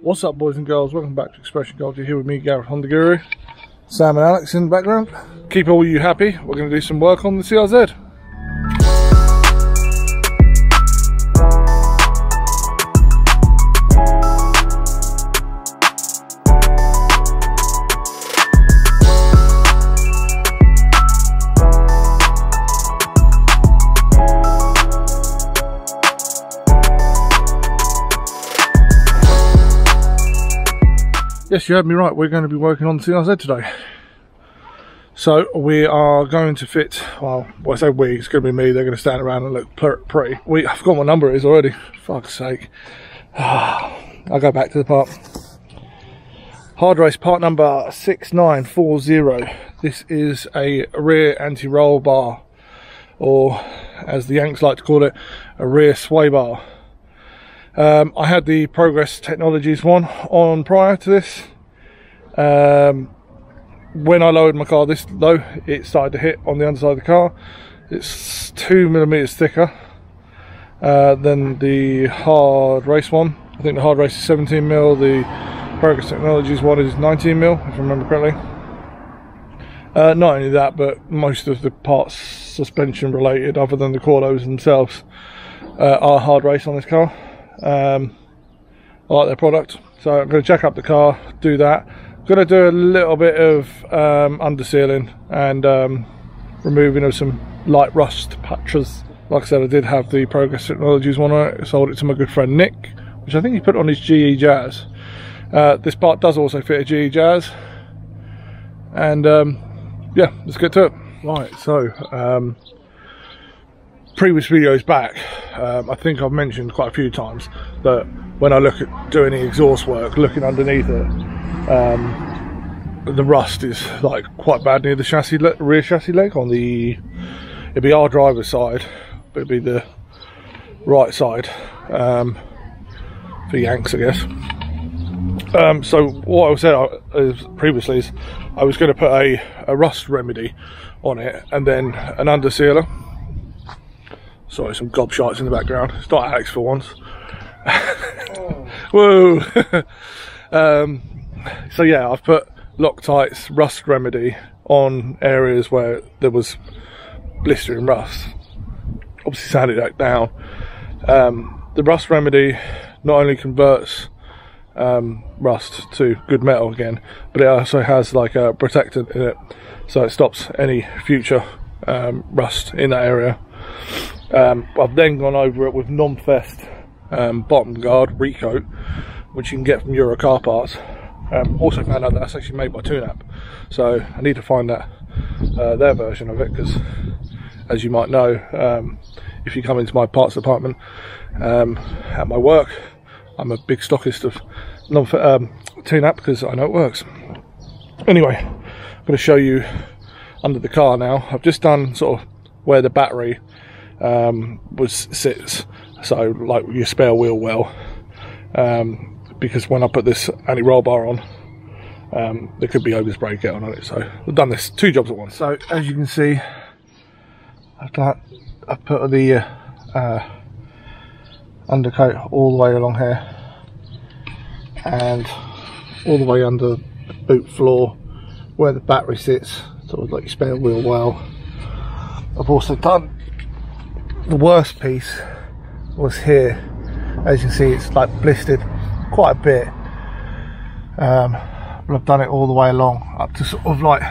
What's up, boys and girls? Welcome back to Expression Gold. You're here with me, Gareth on the Guru. Sam and Alex in the background. Keep all you happy. We're going to do some work on the CRZ. Yes, you heard me right, we're going to be working on the CRZ today. So we are going to fit, well I say we, it's going to be me, they're going to stand around and look pretty. I forgot what number it is already, fuck's sake. I'll go back to the part. Hardrace part number 6940. This is a rear anti-roll bar, or as the Yanks like to call it, a rear sway bar. I had the Progress Technologies one on prior to this. When I lowered my car this low, it started to hit on the underside of the car. It's 2mm thicker than the Hardrace one. I think the Hardrace is 17mm, the Progress Technologies one is 19mm, if I remember correctly. Not only that, but most of the parts suspension related, other than the coilovers themselves, are Hardrace on this car. I like their product, so I'm going to jack up the car, do that. I'm going to do a little bit of undersealing and removing of some light rust patches. Like I said, I did have the Progress Technologies one on it. I sold it to my good friend Nick, which I think he put on his GE Jazz. This part does also fit a GE Jazz, and yeah, let's get to it. Right, so previous videos back, I think I've mentioned quite a few times that when I look at doing the exhaust work, looking underneath it, the rust is like quite bad near the chassis rear chassis leg. On the, it'd be our driver's side, but it'd be the right side for Yanks, I guess. So what I said previously is I was going to put a rust remedy on it and then an undersealer. Sorry, some gobshites in the background. It's not Alex for once. Whoa! So yeah, I've put Loctite's rust remedy on areas where there was blistering rust. Obviously sanded that down. The rust remedy not only converts rust to good metal again, but it also has like a protectant in it, so it stops any future rust in that area. I've then gone over it with non-fest bottom guard recoat, which you can get from Euro car parts. Also found out that that's actually made by TuneApp, so I need to find that their version of it, because as you might know, if you come into my parts department at my work, I'm a big stockist of TuneApp because I know it works. Anyway, I'm going to show you under the car now. I've just done sort of where the battery sits, so like your spare wheel well, because when I put this anti-roll bar on, there could be overspray getting on it. So I've done this 2 jobs at once. So as you can see, I've put the undercoat all the way along here and all the way under the boot floor where the battery sits, sort of like your spare wheel well. I've also done, the worst piece was here. As you can see, it's like blistered quite a bit, but I've done it all the way along up to sort of like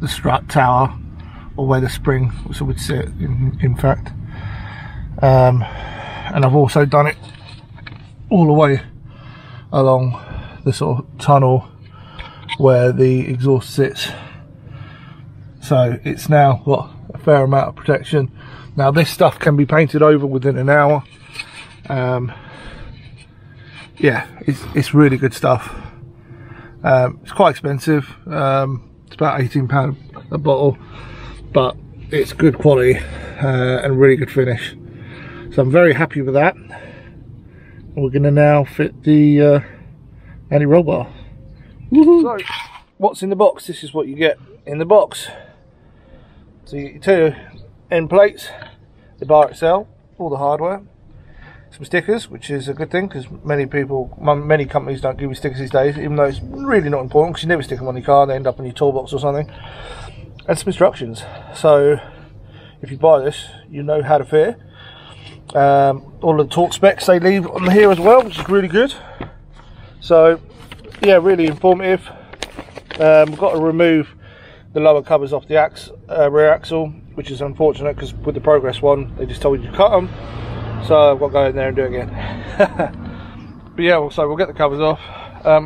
the strut tower, or where the spring would sit in fact, and I've also done it all the way along the sort of tunnel where the exhaust sits, so it's now got a fair amount of protection. Now this stuff can be painted over within an hour. Yeah, it's really good stuff. It's quite expensive. It's about £18 a bottle, but it's good quality and really good finish. So I'm very happy with that. We're going to now fit the anti-roll bar. So, what's in the box? This is what you get in the box. So you get 2 end plates, the bar itself, all the hardware. some stickers, which is a good thing because many companies don't give you stickers these days, even though it's really not important because you never stick them on your car and they end up in your toolbox or something. And some instructions. So if you buy this, you know how to fit it. All of the torque specs they leave on here as well, which is really good. So yeah, really informative. We've got to remove the lower covers off the rear axle, which is unfortunate because with the Progress one they just told you to cut them, so I've got to go in there and do it again. But yeah, so we'll get the covers off.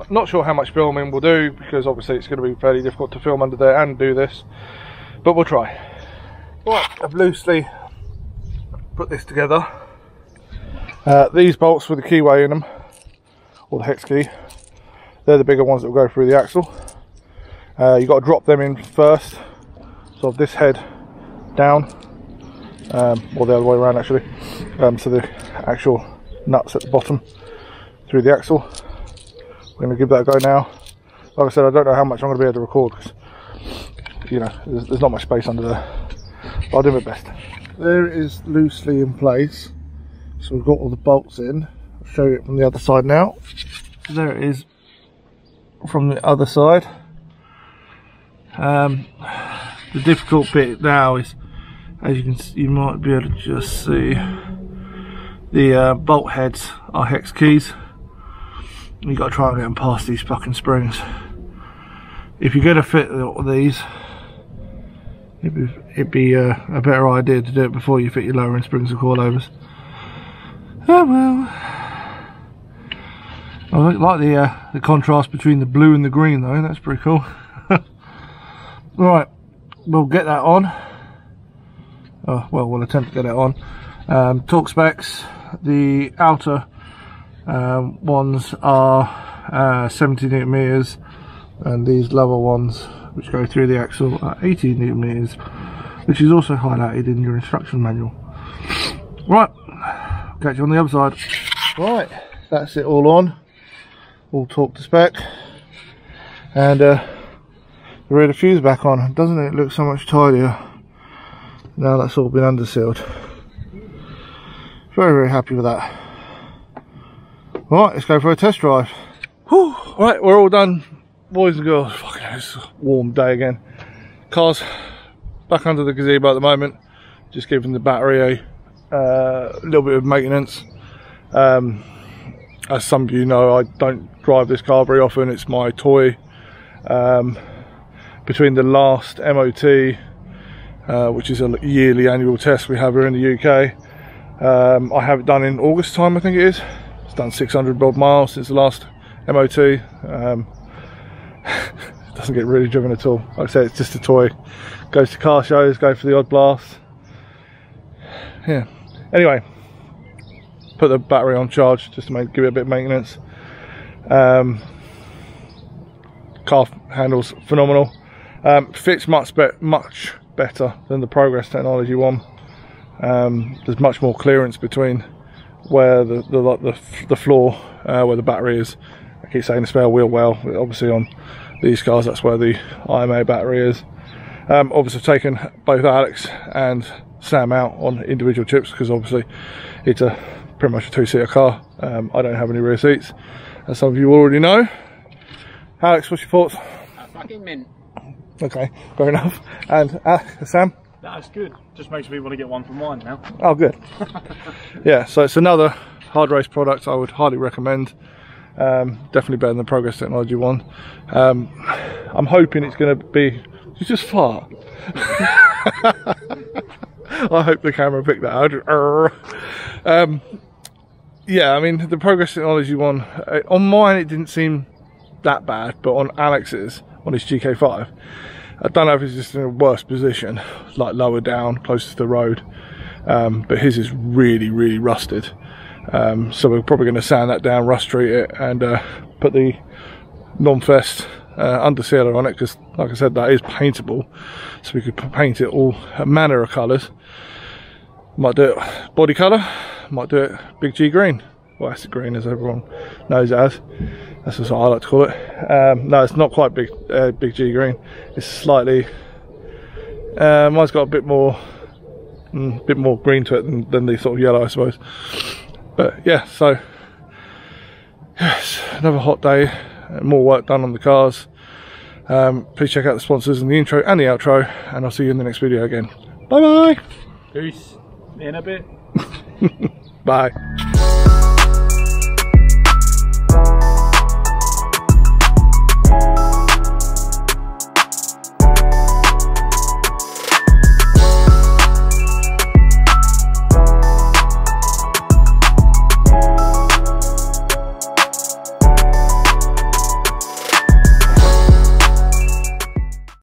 Not sure how much filming we'll do because obviously it's going to be fairly difficult to film under there and do this, but we'll try. Right, I've loosely put this together. These bolts with the keyway in them, or the hex key, they're the bigger ones that will go through the axle. You've got to drop them in first, so this head down, or the other way around actually, so the actual nuts at the bottom through the axle. We're going to give that a go now. Like I said, I don't know how much I'm going to be able to record because, you know, there's not much space under there, but I'll do my best. There it is loosely in place, so we've got all the bolts in. I'll show you it from the other side now. There it is from the other side. The difficult bit now is, as you can see, you might be able to just see the bolt heads are hex keys. You've got to try and get them past these fucking springs. If you're going to fit these, it'd be a better idea to do it before you fit your lowering springs and coilovers. Oh well. I like the contrast between the blue and the green though, that's pretty cool. Right, we'll get that on. Oh, well, we'll attempt to get it on. Torque specs, the outer ones are 70 Newton meters, and these lower ones, which go through the axle, are 80 Newton meters, which is also highlighted in your instruction manual. Right, catch you on the other side. Right, that's it all on, all torque to spec, and the rear diffuser back on. Doesn't it look so much tidier now that's all been undersealed? Very, very happy with that. Right, let's go for a test drive. Whew. Right, we're all done, boys and girls. Fucking hell, it's a warm day again. Car's back under the gazebo at the moment, just giving the battery a little bit of maintenance. As some of you know, I don't drive this car very often. It's my toy. Between the last MOT, which is a yearly annual test we have here in the UK, I have it done in August time, I think it is. It's done 600 odd miles since the last MOT. It doesn't get really driven at all. Like I say, it's just a toy. Goes to car shows, go for the odd blast. Yeah. Anyway, put the battery on charge just to give it a bit of maintenance. Car handles phenomenal. Fits much better than the Progress Technology one. There's much more clearance between where the floor where the battery is. I keep saying the spare wheel well. Obviously on these cars that's where the IMA battery is. Obviously I've taken both Alex and Sam out on individual chips because obviously it's pretty much a two-seater car. I don't have any rear seats, as some of you already know. Alex, what's your thoughts? Fucking mint. Okay, fair enough. And Sam? That's good. Just makes me want to get one for mine now. Oh, good. Yeah, so it's another Hardrace product I would highly recommend. Definitely better than the Progress Technology one. I'm hoping it's going to be... You just fart. I hope the camera picked that out. Yeah, I mean, the Progress Technology one, on mine it didn't seem that bad, but on Alex's, on his GK5, I don't know if it's just in a worse position, like lower down, closer to the road, but his is really, really rusted. So we're probably going to sand that down, rust treat it, and put the non-fest undersealer on it, because like I said, that is paintable, so we could paint it all a manner of colours. Might do it body colour, might do it big G green, or acid green as everyone knows it as. That's what I like to call it. No, it's not quite big G green. It's slightly. Mine's got a bit more green to it than the sort of yellow, I suppose. But yeah, so yes, another hot day, more work done on the cars. Please check out the sponsors in the intro and the outro, and I'll see you in the next video again. Bye bye. Peace. In a bit. Bye.